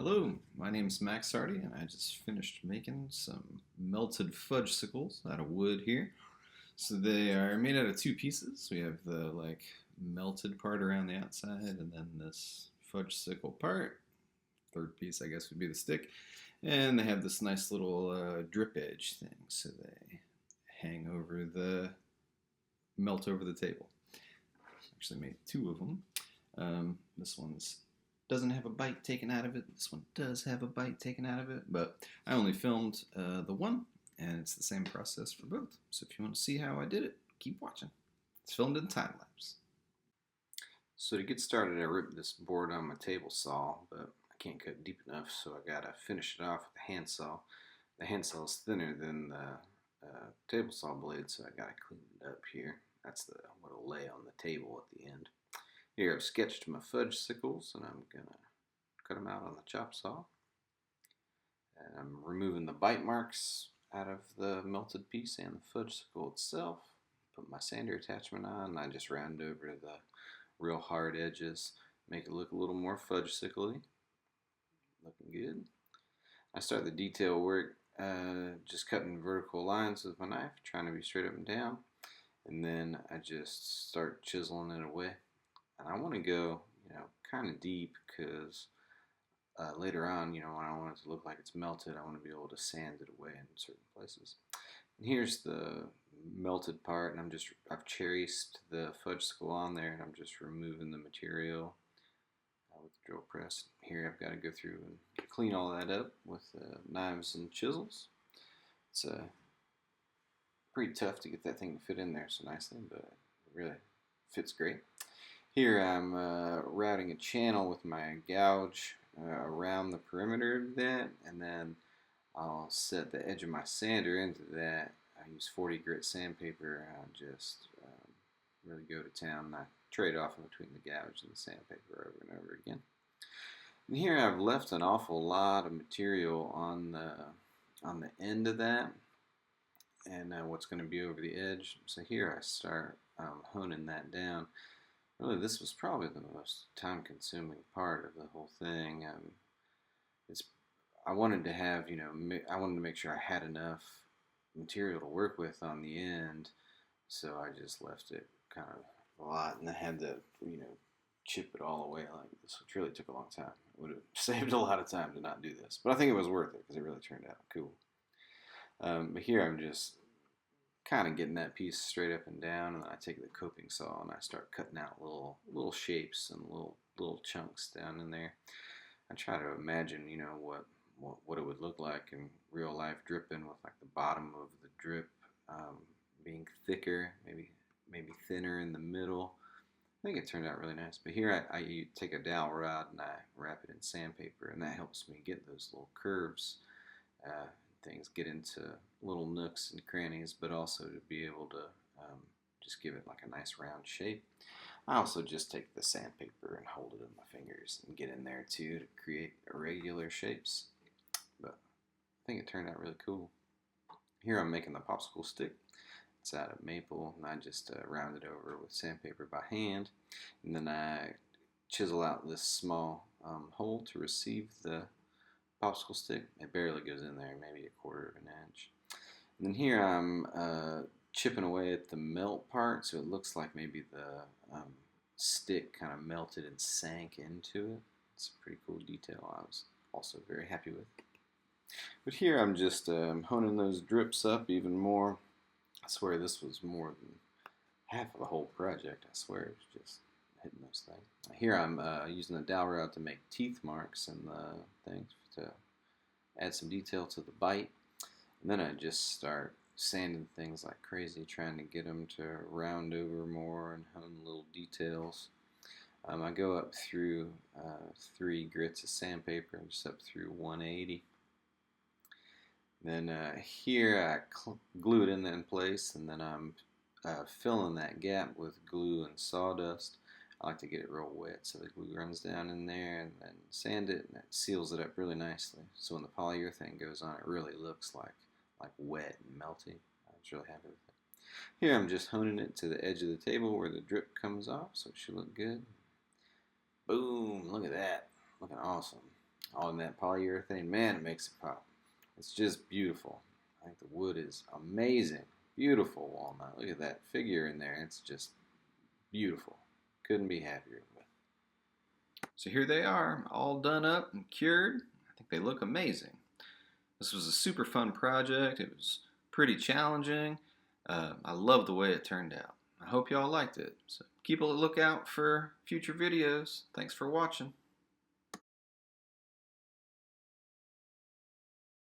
Hello, my name is Max Sardi, and I just finished making some melted fudgesicles out of wood here. So they are made out of two pieces. We have the melted part around the outside, and then this fudgesicle part. Third piece, I guess, would be the stick. And they have this nice little drip edge thing, so they hang over the melt over the table. Actually, made two of them. This one's doesn't have a bite taken out of it. This one does have a bite taken out of it, but I only filmed the one, and it's the same process for both. So if you want to see how I did it, keep watching. It's filmed in time lapse. So to get started, I ripped this board on my table saw, but I can't cut deep enough, so I gotta finish it off with the handsaw. The handsaw is thinner than the table saw blade, so I gotta clean it up here. That's what'll lay on the table at the end. Here I've sketched my fudgesicles, and I'm going to cut them out on the chop saw. And I'm removing the bite marks out of the melted piece and the fudgesicle itself. Put my sander attachment on, and I just round over the real hard edges, make it look a little more fudgesicly. Looking good. I start the detail work just cutting vertical lines with my knife, trying to be straight up and down. And then I just start chiseling it away. And I want to go, kind of deep because later on, when I want it to look like it's melted, I want to be able to sand it away in certain places. And here's the melted part, and I've chericed the fudgesicle on there, and I'm just removing the material with the drill press. Here I've got to go through and clean all that up with knives and chisels. It's pretty tough to get that thing to fit in there so nicely, but it really fits great. Here I'm routing a channel with my gouge around the perimeter of that, and then I'll set the edge of my sander into that. I use 40 grit sandpaper, and I just really go to town, and I trade off in between the gouge and the sandpaper over and over again. And here I've left an awful lot of material on the end of that, and what's going to be over the edge. So here I start honing that down. Really, this was probably the most time-consuming part of the whole thing. I wanted to have, I wanted to make sure I had enough material to work with on the end, so I just left it kind of a lot, and I had to, chip it all away like this, which really took a long time. It would have saved a lot of time to not do this, but I think it was worth it because it really turned out cool. But here I'm just kind of getting that piece straight up and down, and then I take the coping saw and I start cutting out little shapes and little chunks down in there. I try to imagine, what it would look like in real life dripping, with like the bottom of the drip being thicker, maybe thinner in the middle. I think it turned out really nice. But here I take a dowel rod and I wrap it in sandpaper, and that helps me get those little curves. Things get into little nooks and crannies, but also to be able to just give it like a nice round shape. I also just take the sandpaper and hold it in my fingers and get in there too to create irregular shapes. But I think it turned out really cool. Here I'm making the popsicle stick. It's out of maple, and I just round it over with sandpaper by hand, and then I chisel out this small hole to receive the popsicle stick. It barely goes in there, maybe a quarter of an inch. And then here I'm chipping away at the melt part, so it looks like maybe the stick kind of melted and sank into it. It's a pretty cool detail I was also very happy with. But here I'm just honing those drips up even more. I swear this was more than half of the whole project. I swear it was just hitting those things. Here I'm using the dowel rod to make teeth marks in the things to add some detail to the bite. And then I just start sanding things like crazy, trying to get them to round over more and hone little details. I go up through 3 grits of sandpaper, just up through 180. Then here I glue it in place, and then I'm filling that gap with glue and sawdust. I like to get it real wet so the glue runs down in there, and then sand it, and it seals it up really nicely. So when the polyurethane goes on, it really looks like wet and melty. I was really happy with it. Here I'm just honing it to the edge of the table where the drip comes off, so it should look good. Boom, look at that, looking awesome. on that polyurethane. Man, it makes it pop. It's just beautiful. I think the wood is amazing. Beautiful walnut. Look at that figure in there. It's just beautiful. Couldn't be happier with. So here they are, all done up and cured. I think they look amazing. This was a super fun project. It was pretty challenging. I love the way it turned out. I hope y'all liked it. So keep a lookout for future videos. Thanks for watching.